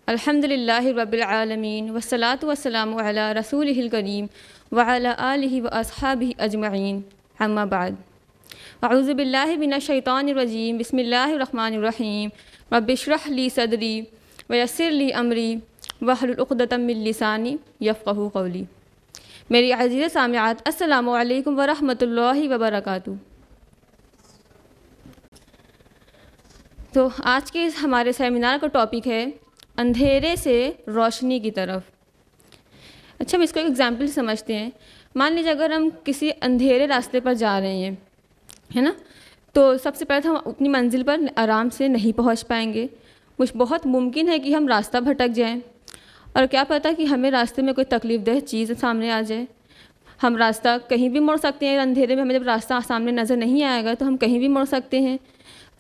الحمدللہ رب العالمین والصلاة والسلام علی رسولہ الکریم وعلی آلہ واصحابہ اجمعین اما بعد اعوذ باللہ من الشیطان الرجیم بسم اللہ الرحمن الرحیم رب اشرح لی صدری ویسر لی امری واحلل عقدۃ من لسانی یفقہوا قولی۔ میری عزیز سامعات، السلام علیکم ورحمۃ اللہ وبرکاتہ۔ تو آج کے ہمارے سیمینار کا ٹاپک ہے اندھیرے سے روشنی کی طرف۔ اچھا، ہم اس کو ایک ایگزامپل سمجھتے ہیں۔ مان لیجیے اگر ہم کسی اندھیرے راستے پر جا رہے ہیں، ہے نا، تو سب سے پہلے تو ہم اپنی منزل پر آرام سے نہیں پہنچ پائیں گے۔ بہت ممکن ہے کہ ہم راستہ بھٹک جائیں، اور کیا پتہ کہ ہمیں راستے میں کوئی تکلیف دہ چیز سامنے آ جائے۔ ہم راستہ کہیں بھی موڑ سکتے ہیں، اندھیرے میں ہمیں جب راستہ سامنے نظر نہیں آئے گا تو ہم کہیں بھی موڑ سکتے ہیں،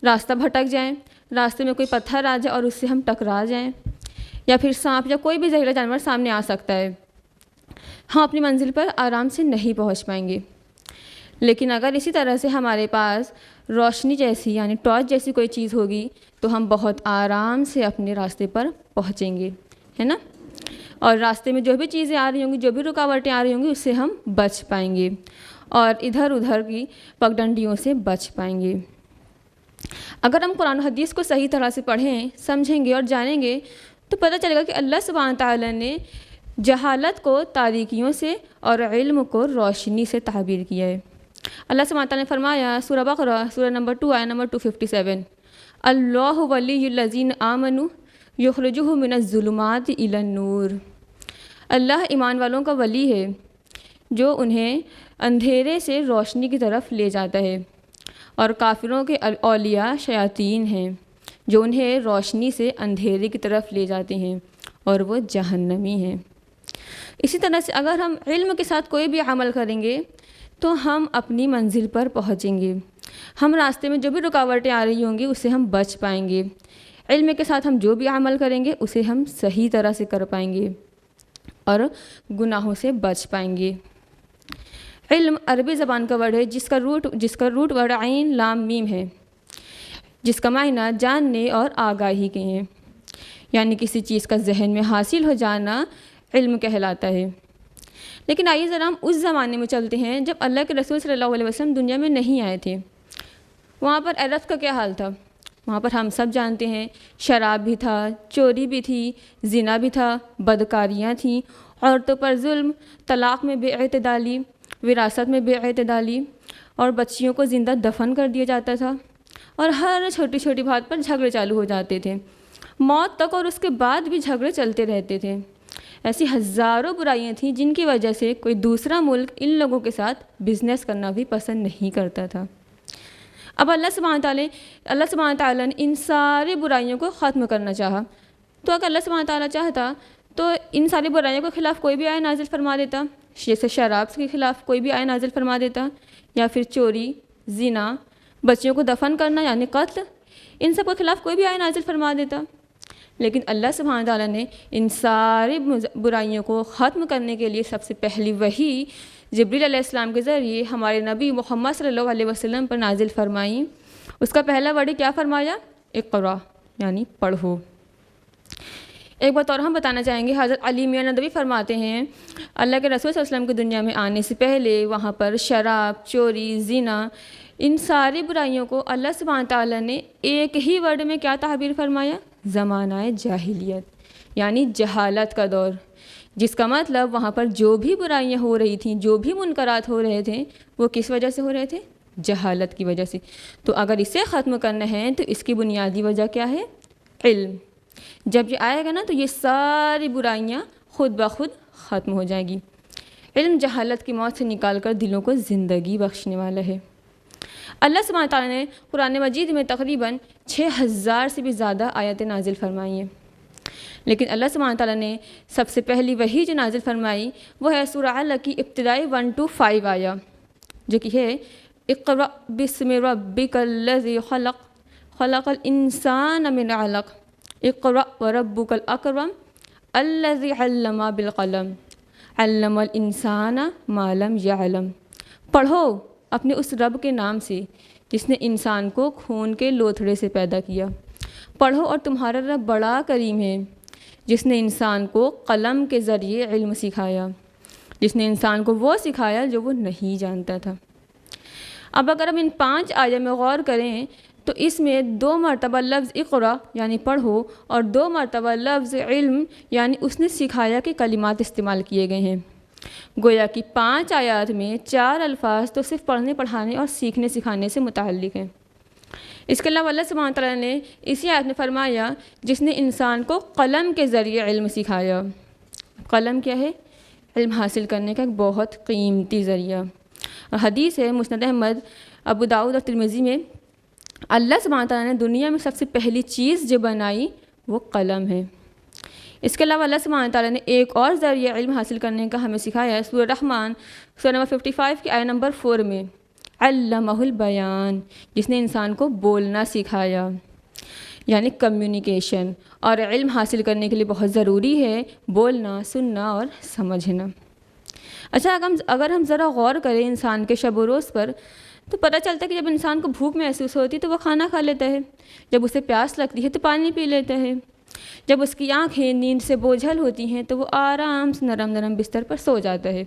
راستہ بھٹک جائیں، راستے میں کوئی پتھر آ جائے اور اس سے ہم ٹکرا جائیں، یا پھر سانپ یا کوئی بھی زہریلا جانور سامنے آ سکتا ہے۔ ہم اپنی منزل پر آرام سے نہیں پہنچ پائیں گے۔ لیکن اگر اسی طرح سے ہمارے پاس روشنی جیسی یعنی ٹارچ جیسی کوئی چیز ہوگی تو ہم بہت آرام سے اپنے راستے پر پہنچیں گے، ہے نا، اور راستے میں جو بھی چیزیں آ رہی ہوں گی، جو بھی رکاوٹیں آ رہی ہوں گی، اس سے ہم بچ پائیں گے اور ادھر ادھر کی پگڈنڈیوں سے بچ پائیں گے۔ اگر ہم قرآن و حدیث کو صحیح طرح سے پڑھیں، سمجھیں گے اور جانیں گے تو پتہ چلے گا کہ اللہ سبحانہ تعالیٰ نے جہالت کو تاریکیوں سے اور علم کو روشنی سے تعبیر کیا ہے۔ اللہ سبحانہ تعالیٰ نے فرمایا سورہ بقرہ سورہ نمبر 2 آیت نمبر 257، اللہ ولی الذین آمنوا یخرجہم من الظلمات الی النور۔ اللہ ایمان والوں کا ولی ہے جو انہیں اندھیرے سے روشنی کی طرف لے جاتا ہے، اور کافروں کے اولیاء شیاطین ہیں جو انہیں روشنی سے اندھیرے کی طرف لے جاتے ہیں اور وہ جہنمی ہیں۔ اسی طرح سے اگر ہم علم کے ساتھ کوئی بھی عمل کریں گے تو ہم اپنی منزل پر پہنچیں گے۔ ہم راستے میں جو بھی رکاوٹیں آ رہی ہوں گی اس سے ہم بچ پائیں گے۔ علم کے ساتھ ہم جو بھی عمل کریں گے اسے ہم صحیح طرح سے کر پائیں گے اور گناہوں سے بچ پائیں گے۔ علم عربی زبان کا ورڈ ہے جس کا روٹ ورڈ عین لام میم ہے، جس کا معنی جاننے اور آگاہی کے ہیں، یعنی کسی چیز کا ذہن میں حاصل ہو جانا علم کہلاتا ہے۔ لیکن آئیے ذرا ہم اس زمانے میں چلتے ہیں جب اللہ کے رسول صلی اللہ علیہ وسلم دنیا میں نہیں آئے تھے۔ وہاں پر عرت کا کیا حال تھا؟ وہاں پر ہم سب جانتے ہیں شراب بھی تھا، چوری بھی تھی، زنا بھی تھا، بدکاریاں تھیں، عورتوں پر ظلم، طلاق میں بے اعتدالی، وراثت میں بے اعتدالی، اور بچیوں کو زندہ دفن کر دیا جاتا تھا، اور ہر چھوٹی چھوٹی بات پر جھگڑے چالو ہو جاتے تھے، موت تک اور اس کے بعد بھی جھگڑے چلتے رہتے تھے۔ ایسی ہزاروں برائیاں تھیں جن کی وجہ سے کوئی دوسرا ملک ان لوگوں کے ساتھ بزنس کرنا بھی پسند نہیں کرتا تھا۔ اب اللہ سبحانہ تعالیٰ نے ان ساری برائیوں کو ختم کرنا چاہا، تو اگر اللہ سبحانہ تعالیٰ چاہتا تو ان ساری برائیوں کے خلاف کوئی بھی آیت نازل فرما دیتا، جیسے شراب کے خلاف کوئی بھی آیت نازل فرما دیتا، یا پھر چوری، زنا، بچیوں کو دفن کرنا یعنی قتل، ان سب کے خلاف کوئی بھی آیت نازل فرما دیتا۔ لیکن اللہ سبحانہ تعالیٰ نے ان ساری برائیوں کو ختم کرنے کے لیے سب سے پہلی وحی جبریل علیہ السلام کے ذریعے ہمارے نبی محمد صلی اللہ علیہ وسلم پر نازل فرمائی۔ اس کا پہلا ورڈ کیا فرمایا؟ اقرا، یعنی پڑھو۔ ایک بات اور ہم بتانا چاہیں گے، حضرت علی میاں ندوی فرماتے ہیں اللہ کے رسول صلی اللہ علیہ وسلم کی دنیا میں آنے سے پہلے وہاں پر شراب، چوری، زنا، ان ساری برائیوں کو اللہ سبحانہ تعالیٰ نے ایک ہی ورڈ میں کیا تعبیر فرمایا؟ زمانہ جاہلیت، یعنی جہالت کا دور، جس کا مطلب وہاں پر جو بھی برائیاں ہو رہی تھیں، جو بھی منکرات ہو رہے تھے، وہ کس وجہ سے ہو رہے تھے؟ جہالت کی وجہ سے۔ تو اگر اسے ختم کرنا ہے تو اس کی بنیادی وجہ کیا ہے؟ علم۔ جب یہ آئے گا نا تو یہ ساری برائیاں خود بخود ختم ہو جائیں گی۔ علم جہالت کی موت سے نکال کر دلوں کو زندگی بخشنے والا ہے۔ اللہ سبحانہ تعالیٰ نے قرآن مجید میں تقریباً 6000 سے بھی زیادہ آیتیں نازل فرمائی ہیں، لیکن اللہ سبحانہ تعالیٰ نے سب سے پہلی وحی جو نازل فرمائی وہ ہے سورہ علق کی ابتدائی 1 to 5 آیا، جو کہ ہے اقرأ بسم ربک الذی خلق خلق الانسان من علق اقرأ وربک الاکرم الذی علم بالقلم علم الانسان ما لم یعلم۔ پڑھو اپنے اس رب کے نام سے جس نے انسان کو خون کے لوتھڑے سے پیدا کیا، پڑھو اور تمہارا رب بڑا کریم ہے، جس نے انسان کو قلم کے ذریعے علم سکھایا، جس نے انسان کو وہ سکھایا جو وہ نہیں جانتا تھا۔ اب اگر ہم ان 5 آیات میں غور کریں تو اس میں 2 مرتبہ لفظ اقرا یعنی پڑھو اور 2 مرتبہ لفظ علم یعنی اس نے سکھایا کے کلمات استعمال کیے گئے ہیں۔ گویا کہ 5 آیات میں 4 الفاظ تو صرف پڑھنے پڑھانے اور سیکھنے سکھانے سے متعلق ہیں۔ اس کے علاوہ اللہ سبحانہ تعالیٰ نے اسی آیت میں فرمایا جس نے انسان کو قلم کے ذریعے علم سکھایا۔ قلم کیا ہے؟ علم حاصل کرنے کا ایک بہت قیمتی ذریعہ۔ اور حدیث ہے مسند احمد، ابو داؤد اور ترمذی میں، اللہ سبحانہ تعالیٰ نے دنیا میں سب سے پہلی چیز جو بنائی وہ قلم ہے۔ اس کے علاوہ اللہ سبحانہ تعالیٰ نے ایک اور ذریعہ علم حاصل کرنے کا ہمیں سکھایا ہے۔ سورہ رحمان سورہ نمبر 55 کی آیت نمبر 4 میں، علمہ البیان، جس نے انسان کو بولنا سکھایا، یعنی کمیونیکیشن۔ اور علم حاصل کرنے کے لیے بہت ضروری ہے بولنا، سننا اور سمجھنا۔ اچھا، اگر ہم ذرا غور کریں انسان کے شب و روز پر تو پتہ چلتا ہے کہ جب انسان کو بھوک محسوس ہوتی ہے تو وہ کھانا کھا لیتا ہے، جب اسے پیاس لگتی ہے تو پانی پی لیتا ہے، جب اس کی آنکھیں نیند سے بوجھل ہوتی ہیں تو وہ آرام سے نرم نرم بستر پر سو جاتا ہے۔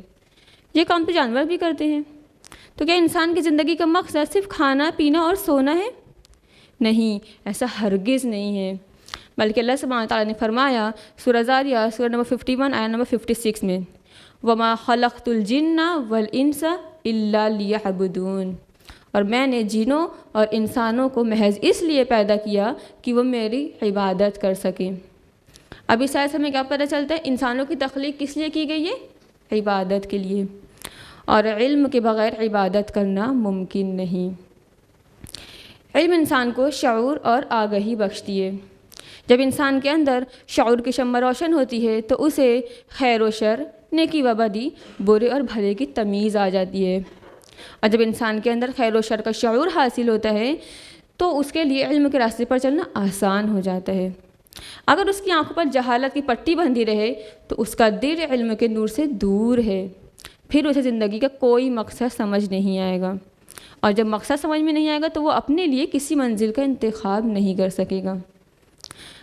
یہ کام تو جانور بھی کرتے ہیں۔ تو کیا انسان کی زندگی کا مقصد صرف کھانا پینا اور سونا ہے؟ نہیں، ایسا ہرگز نہیں ہے، بلکہ اللہ سبحانہ تعالیٰ نے فرمایا سورہ زاریات سورہ نمبر 51 آیت نمبر 56 میں، وَمَا خَلَقْتُ الْجِنَّ وَالْإِنسَ إِلَّا لِيَعْبُدُونَ، اور میں نے جنوں اور انسانوں کو محض اس لیے پیدا کیا کہ وہ میری عبادت کر سکیں۔ اب اس آیت سے ہمیں کیا پتہ چلتا ہے؟ انسانوں کی تخلیق کس لیے کی گئی ہے؟ عبادت کے لیے، اور علم کے بغیر عبادت کرنا ممکن نہیں۔ علم انسان کو شعور اور آگہی بخشتی ہے۔ جب انسان کے اندر شعور کی شمع روشن ہوتی ہے تو اسے خیر و شر، نیکی و بدی، برے اور بھلے کی تمیز آ جاتی ہے، اور جب انسان کے اندر خیر و شر کا شعور حاصل ہوتا ہے تو اس کے لیے علم کے راستے پر چلنا آسان ہو جاتا ہے۔ اگر اس کی آنکھوں پر جہالت کی پٹی بندھی رہے تو اس کا دل علم کے نور سے دور ہے، پھر اسے زندگی کا کوئی مقصد سمجھ نہیں آئے گا، اور جب مقصد سمجھ میں نہیں آئے گا تو وہ اپنے لیے کسی منزل کا انتخاب نہیں کر سکے گا۔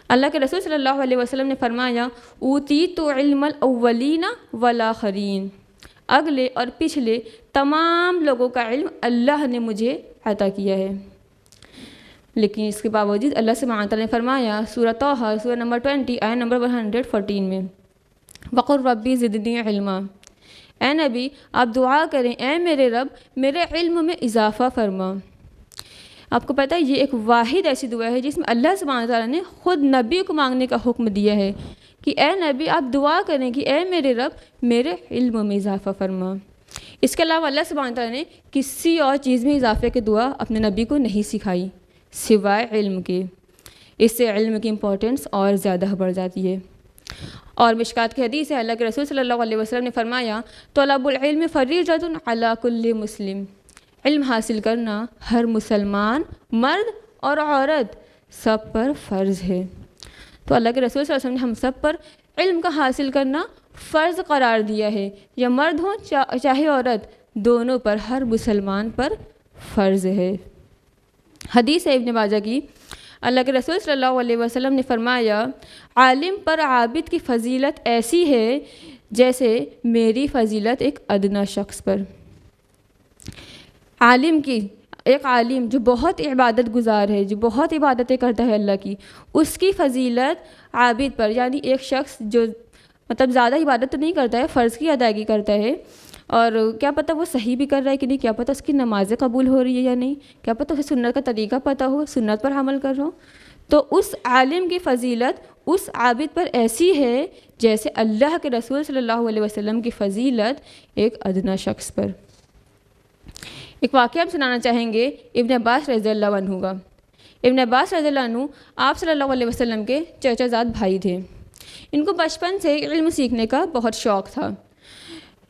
اللہ کے رسول صلی اللہ علیہ وسلم نے فرمایا، اوتیت علم الاولین والآخرین، اگلے اور پچھلے تمام لوگوں کا علم اللہ نے مجھے عطا کیا ہے۔ لیکن اس کے باوجود اللہ سبحانہ تعالیٰ نے فرمایا سورہ طٰہٰ سورہ نمبر 20 آیت نمبر 114 میں، وَقُلْ رَبِّ زِدْنِی عِلْمًا، اے نبی آپ دعا کریں، اے میرے رب میرے علم میں اضافہ فرما۔ آپ کو پتہ ہے یہ ایک واحد ایسی دعا ہے جس میں اللہ سبحانہ تعالیٰ نے خود نبی کو مانگنے کا حکم دیا ہے کہ اے نبی آپ دعا کریں کہ اے میرے رب میرے علم میں اضافہ فرما۔ اس کے علاوہ اللہ سبحانہ تعالیٰ نے کسی اور چیز میں اضافے کی دعا اپنے نبی کو نہیں سکھائی سوائے علم کے۔ اس سے علم کی امپورٹنس اور زیادہ بڑھ جاتی ہے۔ اور مشکات کی حدیث ہے، اللہ کے رسول صلی اللہ علیہ وسلم نے فرمایا، طلب العلم فریضۃ علی کل مسلم، علم حاصل کرنا ہر مسلمان مرد اور عورت سب پر فرض ہے۔ تو اللہ کے رسول صلی اللہ علیہ وسلم نے ہم سب پر علم کا حاصل کرنا فرض قرار دیا ہے، یا مرد ہوں چاہے عورت، دونوں پر ہر مسلمان پر فرض ہے۔ حدیث ہے ابن ماجہ کی، اللہ کے رسول صلی اللہ علیہ وسلم نے فرمایا، عالم پر عابد کی فضیلت ایسی ہے جیسے میری فضیلت ایک ادنا شخص پر۔ ایک عالم جو بہت عبادت گزار ہے، جو بہت عبادتیں کرتا ہے اللہ کی، اس کی فضیلت عابد پر، یعنی ایک شخص جو زیادہ عبادت تو نہیں کرتا ہے، فرض کی ادائیگی کرتا ہے، اور کیا پتہ وہ صحیح بھی کر رہا ہے کہ نہیں، کیا پتہ اس کی نمازیں قبول ہو رہی ہے یا نہیں، کیا پتہ اسے سنت کا طریقہ پتہ ہو، سنت پر عمل کر رہا ہو، تو اس عالم کی فضیلت اس عابد پر ایسی ہے جیسے اللہ کے رسول صلی اللہ علیہ وسلم کی فضیلت ایک ادنا شخص پر۔ ایک واقعہ ہم سنانا چاہیں گے ابن عباس رضی اللہ عنہ کا۔ ابن عباس رضی اللہ عنہ آپ صلی اللہ علیہ وسلم کے چچا زاد بھائی تھے۔ ان کو بچپن سے علم سیکھنے کا بہت شوق تھا۔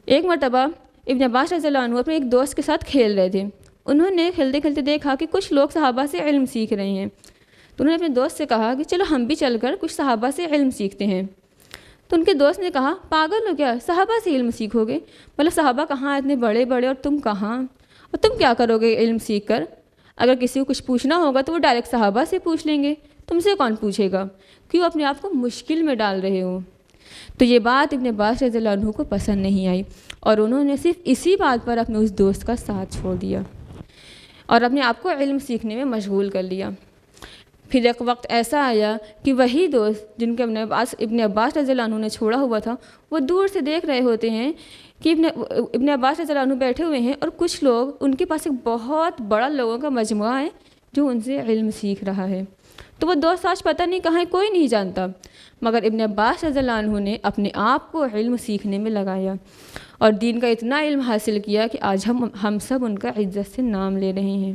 ایک مرتبہ ابن عباس رضی اللہ عنہ اپنے ایک دوست کے ساتھ کھیل رہے تھے۔ انہوں نے کھیلتے کھیلتے دیکھا کہ کچھ لوگ صحابہ سے علم سیکھ رہے ہیں، تو انہوں نے اپنے دوست سے کہا کہ چلو ہم بھی چل کر کچھ صحابہ سے علم سیکھتے ہیں۔ تو ان کے دوست نے کہا، پاگل ہو کیا، صحابہ سے علم سیکھو گے؟ مطلب صحابہ کہاں اتنے بڑے بڑے اور تم کہاں، اور تم کیا کرو گے علم سیکھ کر؟ اگر کسی کو کچھ پوچھنا ہوگا تو وہ ڈائریکٹ صحابہ سے پوچھ لیں گے، تم سے کون پوچھے گا، کیوں اپنے آپ کو مشکل میں ڈال رہے ہو؟ تو یہ بات ابن عباس رضی اللہ عنہ کو پسند نہیں آئی اور انہوں نے صرف اسی بات پر اپنے اس دوست کا ساتھ چھوڑ دیا اور اپنے آپ کو علم سیکھنے میں مشغول کر لیا۔ پھر ایک وقت ایسا آیا کہ وہی دوست جن کے ابن عباس رضی اللہ عنہ نے چھوڑا ہوا تھا، وہ دور سے دیکھ رہے ہوتے ہیں کہ ابن عباس رضی اللہ عنہ بیٹھے ہوئے ہیں اور کچھ لوگ، ان کے پاس ایک بہت بڑا لوگوں کا مجموعہ ہے جو ان سے علم سیکھ رہا ہے۔ تو وہ دوست آج پتہ نہیں کہاں ہے، کوئی نہیں جانتا، مگر ابن عباس رضی اللہ عنہ نے اپنے آپ کو علم سیکھنے میں لگایا اور دین کا اتنا علم حاصل کیا کہ آج ہم سب ان کا عزت سے نام لے رہے ہیں۔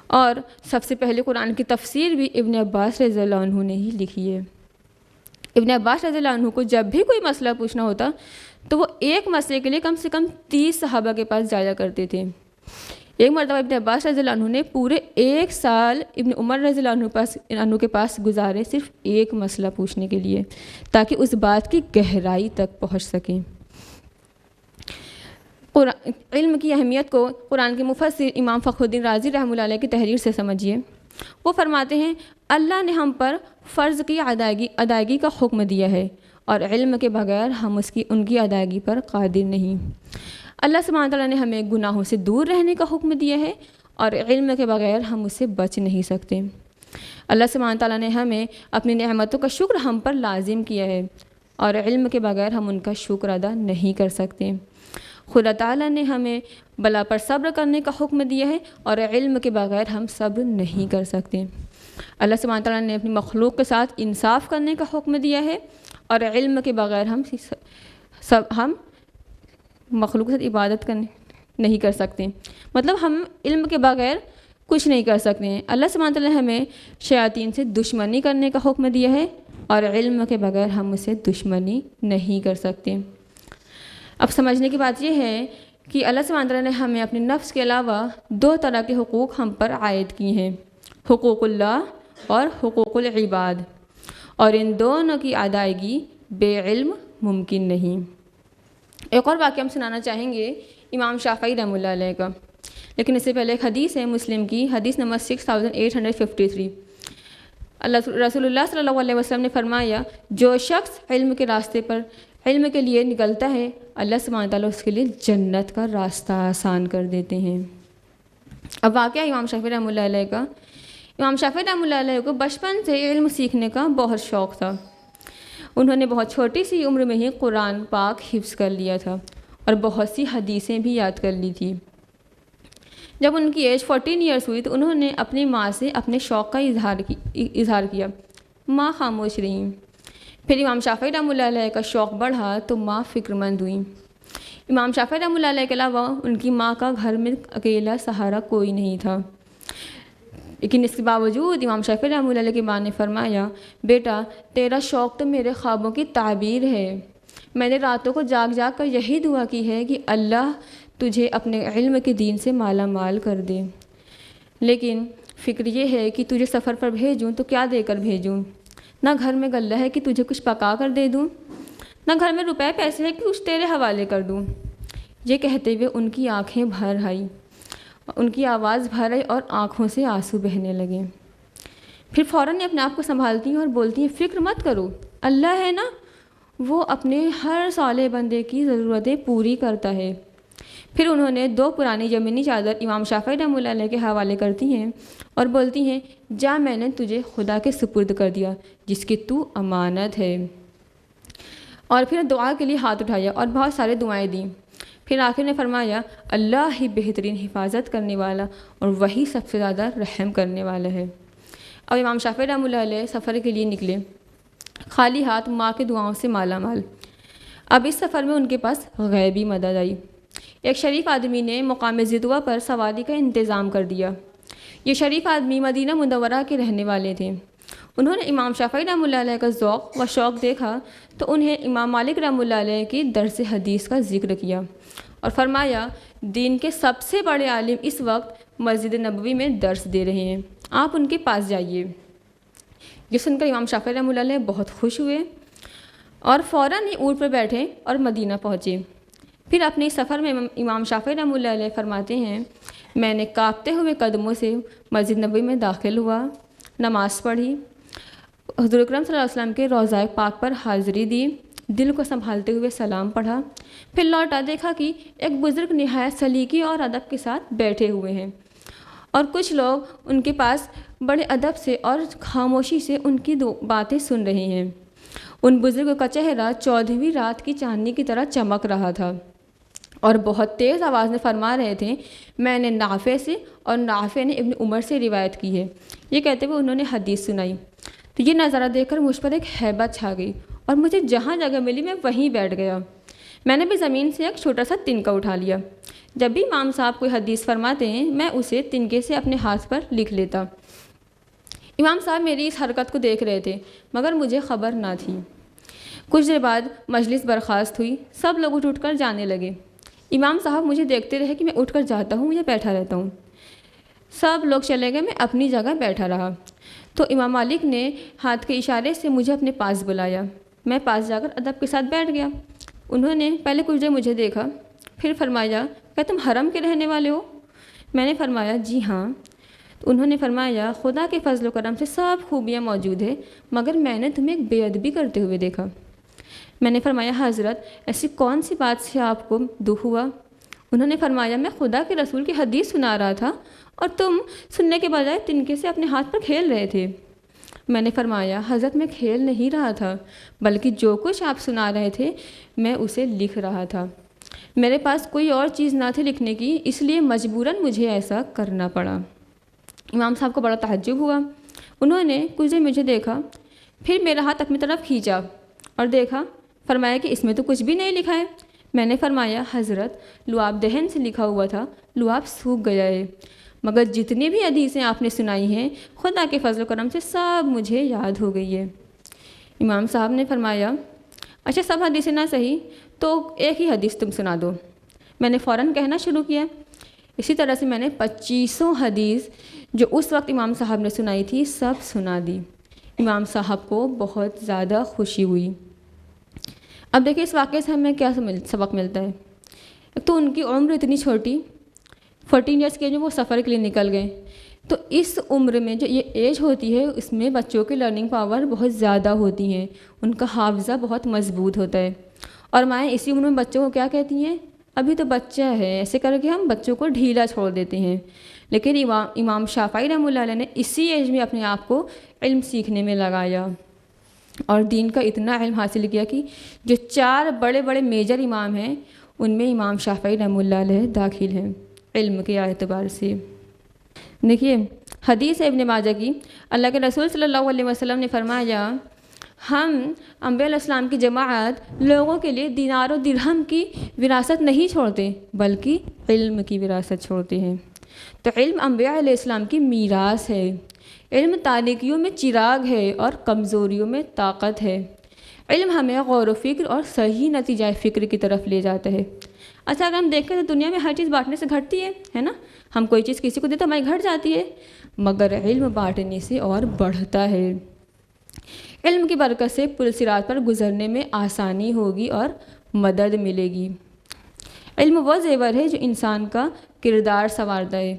اور سب سے پہلے قرآن کی تفسیر بھی ابن عباس رضی اللہ عنہ نے ہی لکھی ہے۔ ابن عباس رضی اللہ عنہ کو جب بھی کوئی مسئلہ پوچھنا ہوتا تو وہ ایک مسئلے کے لیے کم سے کم 30 صحابہ کے پاس جایا کرتے تھے۔ ایک مرتبہ ابن عباس رضی اللہ عنہ نے پورے 1 سال ابن عمر رضی اللہ عنہ کے پاس گزارے صرف ایک مسئلہ پوچھنے کے لیے، تاکہ اس بات کی گہرائی تک پہنچ سکیں۔ علم کی اہمیت کو قرآن کے مفسر امام فخر الدین رازی رحمۃ اللہ علیہ کی تحریر سے سمجھیے۔ وہ فرماتے ہیں، اللہ نے ہم پر فرض کی ادائیگی کا حکم دیا ہے اور علم کے بغیر ہم ان کی ادائیگی پر قادر نہیں۔ اللہ سبحانہ تعالیٰ نے ہمیں گناہوں سے دور رہنے کا حکم دیا ہے اور علم کے بغیر ہم اس سے بچ نہیں سکتے۔ اللہ سبحانہ تعالیٰ نے ہمیں اپنی نعمتوں کا شکر ہم پر لازم کیا ہے اور علم کے بغیر ہم ان کا شکر ادا نہیں کر سکتے۔ خدا تعالیٰ نے ہمیں بلا پر صبر کرنے کا حکم دیا ہے اور علم کے بغیر ہم صبر نہیں کر سکتے۔ اللہ سبحانہ تعالیٰ نے اپنی مخلوق کے ساتھ انصاف کرنے کا حکم دیا ہے اور علم کے بغیر ہم مخلوق کے ساتھ عبادت نہیں کر سکتے، مطلب ہم علم کے بغیر کچھ نہیں کر سکتے ہیں۔ اللہ سبحانہ تعالیٰ نے ہمیں شیاطین سے دشمنی کرنے کا حکم دیا ہے اور علم کے بغیر ہم اسے دشمنی نہیں کر سکتے۔ اب سمجھنے کی بات یہ ہے کہ اللہ سبحانہ تعالیٰ نے ہمیں اپنے نفس کے علاوہ 2 طرح کے حقوق ہم پر عائد کیے ہیں، حقوق اللہ اور حقوق العباد، اور ان دونوں کی ادائیگی بے علم ممکن نہیں۔ ایک اور واقعہ ہم سنانا چاہیں گے امام شافعی رحمۃ اللہ علیہ کا، لیکن اس سے پہلے ایک حدیث ہے مسلم کی، حدیث نمبر 6853۔ رسول اللہ صلی اللہ علیہ وسلم نے فرمایا، جو شخص علم کے راستے پر علم کے لیے نکلتا ہے، اللہ سبحانہ تعالیٰ اس کے لیے جنت کا راستہ آسان کر دیتے ہیں۔ اب واقعہ امام شافعی رحمۃ اللہ علیہ کا۔ امام شافعی رحمۃ اللہ علیہ کو بچپن سے علم سیکھنے کا بہت شوق تھا۔ انہوں نے بہت چھوٹی سی عمر میں ہی قرآن پاک حفظ کر لیا تھا اور بہت سی حدیثیں بھی یاد کر لی تھی۔ جب ان کی ایج 14 ایئرس ہوئی تو انہوں نے اپنی ماں سے اپنے شوق کا اظہار کیا۔ ماں خاموش رہیں۔ پھر امام شافعی رحمۃ اللہ علیہ کا شوق بڑھا تو ماں فکر مند ہوئیں۔ امام شافعی رحمۃ اللہ علیہ کے علاوہ ان کی ماں کا گھر میں اکیلا سہارا کوئی نہیں تھا، لیکن اس کے باوجود امام شافعی رحمۃ اللہ علیہ کی ماں نے فرمایا، بیٹا تیرا شوق تو میرے خوابوں کی تعبیر ہے، میں نے راتوں کو جاگ جاگ کر یہی دعا کی ہے کہ اللہ تجھے اپنے علم کے دین سے مالا مال کر دے، لیکن فکر یہ ہے کہ تجھے سفر پر بھیجوں تو کیا دے کر بھیجوں، نہ گھر میں غلہ ہے کہ تجھے کچھ پکا کر دے دوں، نہ گھر میں روپے پیسے ہے کہ کچھ تیرے حوالے کر دوں۔ یہ کہتے ہوئے ان کی آنکھیں بھر آئیں، ان کی آواز بھر آئی اور آنکھوں سے آنسو بہنے لگے۔ پھر فوراً اپنے آپ کو سنبھالتی ہیں اور بولتی ہیں، فکر مت کرو، اللہ ہے نا، وہ اپنے ہر صالح بندے کی ضرورتیں پوری کرتا ہے۔ پھر انہوں نے 2 پرانی زمینی چادر امام شافعی رحمۃ اللہ علیہ کے حوالے کرتی ہیں اور بولتی ہیں، جا میں نے تجھے خدا کے سپرد کر دیا جس کی تو امانت ہے۔ اور پھر دعا کے لیے ہاتھ اٹھایا اور بہت سارے دعائیں دیں۔ پھر آخر نے فرمایا، اللہ ہی بہترین حفاظت کرنے والا اور وہی سب سے زیادہ رحم کرنے والا ہے۔ اب امام شافعی رحمۃ اللہ علیہ سفر کے لیے نکلے، خالی ہاتھ، ماں کے دعاؤں سے مالا مال۔ اب اس سفر میں ان کے پاس غیبی مدد آئی۔ ایک شریف آدمی نے مقام زدوہ پر سواری کا انتظام کر دیا۔ یہ شریف آدمی مدینہ منورہ کے رہنے والے تھے۔ انہوں نے امام شافعی رحمۃ اللہ علیہ کا ذوق و شوق دیکھا تو انہیں امام مالک رحمۃ اللہ علیہ کی درس حدیث کا ذکر کیا اور فرمایا، دین کے سب سے بڑے عالم اس وقت مسجد نبوی میں درس دے رہے ہیں، آپ ان کے پاس جائیے۔ یہ سن کر امام شافعی رحمۃ اللہ علیہ بہت خوش ہوئے اور فوراً ہی اونٹ پر بیٹھے اور مدینہ پہنچے۔ پھر اپنے سفر میں امام شافعی رحمۃ اللہ علیہ فرماتے ہیں، میں نے کانپتے ہوئے قدموں سے مسجد نبوی میں داخل ہوا، نماز پڑھی، حضور اکرم صلی اللہ علیہ وسلم کے روضہ پاک پر حاضری دی، دل کو سنبھالتے ہوئے سلام پڑھا، پھر لوٹا، دیکھا کہ ایک بزرگ نہایت سلیقے اور ادب کے ساتھ بیٹھے ہوئے ہیں اور کچھ لوگ ان کے پاس بڑے ادب سے اور خاموشی سے ان کی باتیں سن رہے ہیں۔ ان بزرگوں کا چہرہ 14ویں رات کی چاندنی کی طرح چمک رہا تھا اور بہت تیز آواز میں فرما رہے تھے، میں نے نافع سے اور نافع نے ابن عمر سے روایت کی ہے۔ یہ کہتے ہوئے انہوں نے حدیث سنائی۔ تو یہ نظارہ دیکھ کر مجھ پر ایک ہیبت چھا گئی اور مجھے جہاں جگہ ملی میں وہیں بیٹھ گیا۔ میں نے بھی زمین سے ایک چھوٹا سا تنکا اٹھا لیا۔ جب بھی امام صاحب کوئی حدیث فرماتے ہیں میں اسے تنکے سے اپنے ہاتھ پر لکھ لیتا۔ امام صاحب میری اس حرکت کو دیکھ رہے تھے مگر مجھے خبر نہ تھی۔ کچھ دیر بعد مجلس برخاست ہوئی، سب لوگ اٹھ کر جانے لگے۔ امام صاحب مجھے دیکھتے رہے کہ میں اٹھ کر جاتا ہوں یا بیٹھا رہتا ہوں۔ سب لوگ چلے گئے، میں اپنی جگہ بیٹھا رہا۔ تو امام مالک نے ہاتھ کے اشارے سے مجھے اپنے پاس بلایا۔ میں پاس جا کر ادب کے ساتھ بیٹھ گیا۔ انہوں نے پہلے کچھ دیر مجھے دیکھا، پھر فرمایا، کیا تم حرم کے رہنے والے ہو؟ میں نے فرمایا جی ہاں۔ انہوں نے فرمایا، خدا کے فضل و کرم سے سب خوبیاں موجود ہیں مگر میں نے تمہیں ایک بے ادبی کرتے ہوئے دیکھا۔ میں نے فرمایا، حضرت ایسی کون سی بات سے آپ کو دکھ ہوا؟ انہوں نے فرمایا، میں خدا کے رسول کی حدیث سنا رہا تھا اور تم سننے کے بجائے تنکے سے اپنے ہاتھ پر کھیل رہے تھے۔ میں نے فرمایا، حضرت میں کھیل نہیں رہا تھا بلکہ جو کچھ آپ سنا رہے تھے میں اسے لکھ رہا تھا۔ میرے پاس کوئی اور چیز نہ تھی لکھنے کی، اس لیے مجبوراً مجھے ایسا کرنا پڑا۔ امام صاحب کو بڑا تعجب ہوا۔ انہوں نے کچھ دیر مجھے دیکھا، پھر میرا ہاتھ اپنی طرف کھینچا اور دیکھا، فرمایا کہ اس میں تو کچھ بھی نہیں لکھا ہے۔ میں نے فرمایا، حضرت لعاب دہن سے لکھا ہوا تھا، لعاب سوکھ گیا ہے، مگر جتنی بھی حدیثیں آپ نے سنائی ہیں خدا کے فضل و کرم سے سب مجھے یاد ہو گئی ہے۔ امام صاحب نے فرمایا، اچھا سب حدیثیں نہ صحیح تو ایک ہی حدیث تم سنا دو۔ میں نے فوراً کہنا شروع کیا۔ اسی طرح سے میں نے 2500 حدیث جو اس وقت امام صاحب نے سنائی تھی سب سنا دی۔ امام صاحب کو بہت زیادہ خوشی ہوئی۔ اب دیکھیں اس واقعے سے ہمیں کیا سبق ملتا ہے۔ ایک تو ان کی عمر اتنی چھوٹی، 14 ایئرس کے جو وہ سفر کے لیے نکل گئے، تو اس عمر میں جو یہ ایج ہوتی ہے اس میں بچوں کی لرننگ پاور بہت زیادہ ہوتی ہیں، ان کا حافظہ بہت مضبوط ہوتا ہے، اور مائیں اسی عمر میں بچوں کو کیا کہتی ہیں، ابھی تو بچہ ہے، ایسے کر کے ہم بچوں کو ڈھیلا چھوڑ دیتے ہیں۔ لیکن امام شافعی رحمۃ اللہ علیہ نے اسی ایج میں اپنے آپ کو علم سیکھنے میں لگایا اور دین کا اتنا علم حاصل کیا کہ جو 4 بڑے بڑے میجر امام ہیں ان میں امام شافعی رحمۃ اللہ علیہ داخل ہیں علم کے اعتبار سے۔ دیکھیے حدیث ابن ماجہ کی، اللہ کے رسول صلی اللہ علیہ وسلم نے فرمایا، ہم انبیاء علیہ السلام کی جماعت لوگوں کے لیے دینار و درہم کی وراثت نہیں چھوڑتے بلکہ علم کی وراثت چھوڑتے ہیں۔ تو علم انبیاء علیہ السلام کی میراث ہے۔ علم تاریکیوں میں چراغ ہے اور کمزوریوں میں طاقت ہے۔ علم ہمیں غور و فکر اور صحیح نتیجہ فکر کی طرف لے جاتا ہے۔ اچھا اگر ہم دیکھیں تو دنیا میں ہر چیز بانٹنے سے گھٹتی ہے نا، ہم کوئی چیز کسی کو دیتے ہماری گھٹ جاتی ہے، مگر علم بانٹنے سے اور بڑھتا ہے۔ علم کی برکت سے پل صراط پر گزرنے میں آسانی ہوگی اور مدد ملے گی۔ علم وہ زیور ہے جو انسان کا کردار سنوارتا ہے۔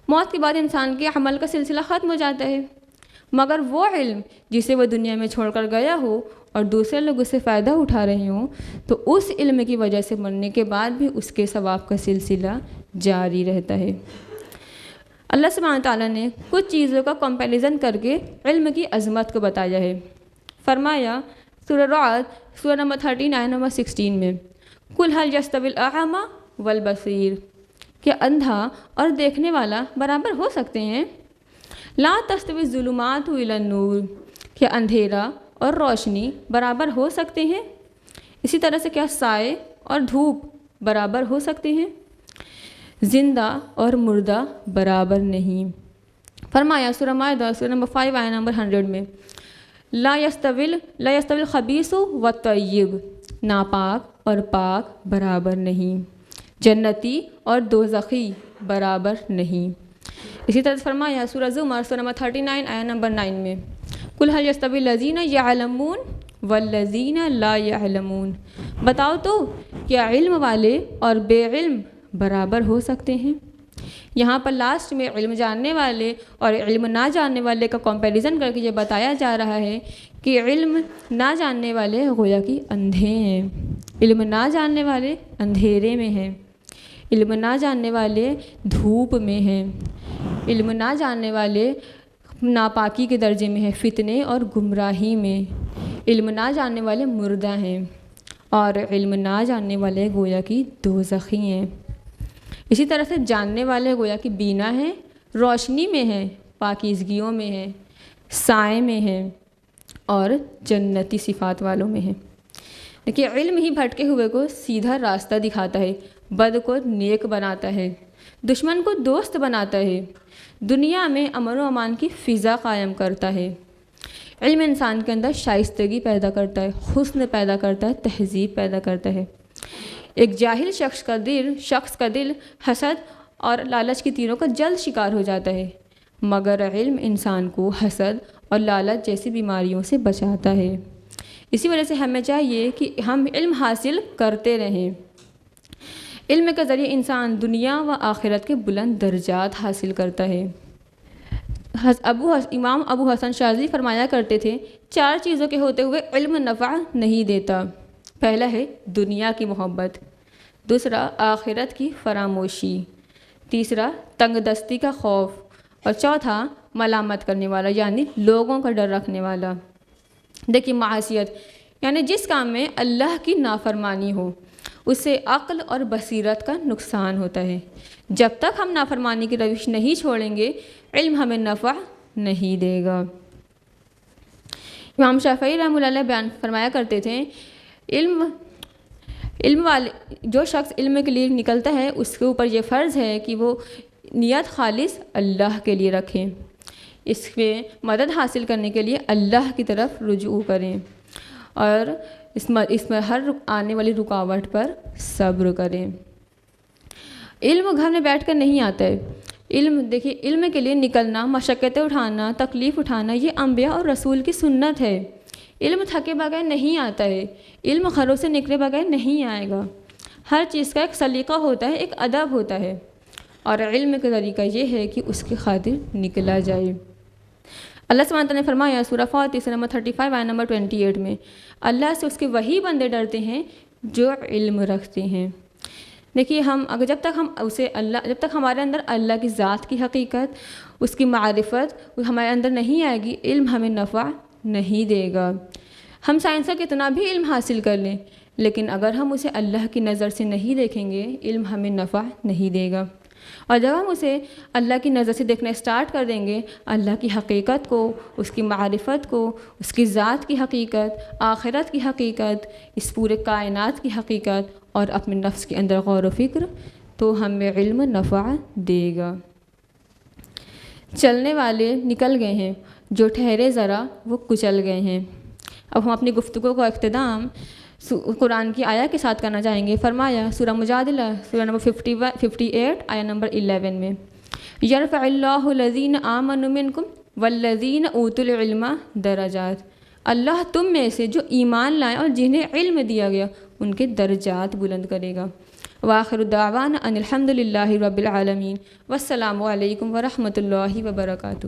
موت کے بعد انسان کے عمل کا سلسلہ ختم ہو جاتا ہے، مگر وہ علم جسے وہ دنیا میں چھوڑ کر گیا ہو اور دوسرے لوگ اس سے فائدہ اٹھا رہے ہوں تو اس علم کی وجہ سے مرنے کے بعد بھی اس کے ثواب کا سلسلہ جاری رہتا ہے۔ اللہ سبحانہ تعالیٰ نے کچھ چیزوں کا کمپیریزن کر کے علم کی عظمت کو بتایا ہے۔ فرمایا سورہ رعد سورہ نمبر 13 آیت نمبر 16 میں، قُلْ هَلْ يَسْتَوِي الْأَعْمَى وَالْبَصِيرُ، کیا اندھا اور دیکھنے والا برابر ہو سکتے ہیں؟ لا تستوی الظلمات الی النور، کیا اندھیرا اور روشنی برابر ہو سکتے ہیں؟ اسی طرح سے کیا سائے اور دھوپ برابر ہو سکتے ہیں؟ زندہ اور مردہ برابر نہیں۔ فرمایا سورہ مائدہ سورہ نمبر 5 آیت نمبر 100 میں، لا یستوی الخبیث والطیب، ناپاک اور پاک برابر نہیں، جنتی اور دوزخی برابر نہیں۔ اسی طرح فرمایا سورہ زمر سورہ نمبر 39 آیت نمبر 9 میں، قُلْ هَلْ يَسْتَوِي الَّذِينَ يَعْلَمُونَ وَالَّذِينَ لَا يَعْلَمُونَ، بتاؤ تو کیا علم والے اور بے علم برابر ہو سکتے ہیں؟ یہاں پر لاسٹ میں علم جاننے والے اور علم نہ جاننے والے کا کمپیریزن کر کے یہ بتایا جا رہا ہے کہ علم نہ جاننے والے گویا کہ اندھے ہیں، علم نہ جاننے والے اندھیرے میں ہیں، علم نہ جاننے والے دھوپ میں ہیں، علم نہ جاننے والے ناپاکی کے درجے میں ہیں، فتنے اور گمراہی میں، علم نہ جاننے والے مردہ ہیں، اور علم نہ جاننے والے گویا کہ دوزخی ہیں۔ اسی طرح سے جاننے والے گویا کہ بینا ہیں، روشنی میں ہیں، پاکیزگیوں میں ہیں، سائے میں ہیں، اور جنتی صفات والوں میں ہیں۔ دیکھیے علم ہی بھٹکے ہوئے کو سیدھا راستہ دکھاتا ہے، بد کو نیک بناتا ہے، دشمن کو دوست بناتا ہے، دنیا میں امن و امان کی فضا قائم کرتا ہے۔ علم انسان کے اندر شائستگی پیدا کرتا ہے، حسن پیدا کرتا ہے، تہذیب پیدا کرتا ہے۔ ایک جاہل شخص کا دل حسد اور لالچ کی تیروں کا جلد شکار ہو جاتا ہے، مگر علم انسان کو حسد اور لالچ جیسی بیماریوں سے بچاتا ہے۔ اسی وجہ سے ہمیں چاہیے کہ ہم علم حاصل کرتے رہیں۔ علم کے ذریعے انسان دنیا و آخرت کے بلند درجات حاصل کرتا ہے۔ امام ابو حسن شاذلی فرمایا کرتے تھے، 4 چیزوں کے ہوتے ہوئے علم نفع نہیں دیتا۔ پہلا ہے دنیا کی محبت، دوسرا آخرت کی فراموشی، تیسرا تنگ دستی کا خوف، اور چوتھا ملامت کرنے والا یعنی لوگوں کا ڈر رکھنے والا۔ دیکھیے معصیت یعنی جس کام میں اللہ کی نافرمانی ہو، اس سے عقل اور بصیرت کا نقصان ہوتا ہے۔ جب تک ہم نافرمانی کی روش نہیں چھوڑیں گے، علم ہمیں نفع نہیں دے گا۔ امام شافعی رحمۃ اللہ علیہ بیان فرمایا کرتے تھے، جو شخص علم کے لیے نکلتا ہے اس کے اوپر یہ فرض ہے کہ وہ نیت خالص اللہ کے لیے رکھیں، اس میں مدد حاصل کرنے کے لیے اللہ کی طرف رجوع کریں، اور اس میں ہر آنے والی رکاوٹ پر صبر کریں۔ علم گھر میں بیٹھ کر نہیں آتا ہے۔ دیکھیے علم کے لیے نکلنا، مشقتیں اٹھانا، تکلیف اٹھانا، یہ انبیاء اور رسول کی سنت ہے۔ علم تھکے بغیر نہیں آتا ہے، علم گھروں سے نکلے بغیر نہیں آئے گا۔ ہر چیز کا ایک سلیقہ ہوتا ہے، ایک ادب ہوتا ہے، اور علم کا طریقہ یہ ہے کہ اس کی خاطر نکلا جائے۔ اللہ سبحانہ تعالیٰ نے فرمایا سورہ فاتر سے نمبر 35 آیت نمبر 28 میں، اللہ سے اس کے وہی بندے ڈرتے ہیں جو علم رکھتے ہیں۔ دیکھیے جب تک ہمارے اندر اللہ کی ذات کی حقیقت، اس کی معرفت ہمارے اندر نہیں آئے گی، علم ہمیں نفع نہیں دے گا۔ ہم سائنس کا کتنا بھی علم حاصل کر لیں، لیکن اگر ہم اسے اللہ کی نظر سے نہیں دیکھیں گے، علم ہمیں نفع نہیں دے گا۔ اور جب ہم اسے اللہ کی نظر سے دیکھنا اسٹارٹ کر دیں گے، اللہ کی حقیقت کو، اس کی معرفت کو، اس کی ذات کی حقیقت، آخرت کی حقیقت، اس پورے کائنات کی حقیقت، اور اپنے نفس کے اندر غور و فکر، تو ہمیں علم نفع دے گا۔ چلنے والے نکل گئے ہیں، جو ٹھہرے ذرا وہ کچل گئے ہیں۔ اب ہم اپنی گفتگو کا اختتام قرآن کی آیت کے ساتھ کرنا چاہیں گے۔ فرمایا سورہ مجادلہ سورہ نمبر 58 آیت نمبر 11 میں، یرفع اللہ الذین آمنوا منکم والذین اوتوا العلم درجات، اللہ تم میں سے جو ایمان لائیں اور جنہیں علم دیا گیا ان کے درجات بلند کرے گا۔ وآخر دعوانا ان الحمد للہ رب العالمین، والسلام علیکم ورحمۃ اللہ وبرکاتہ۔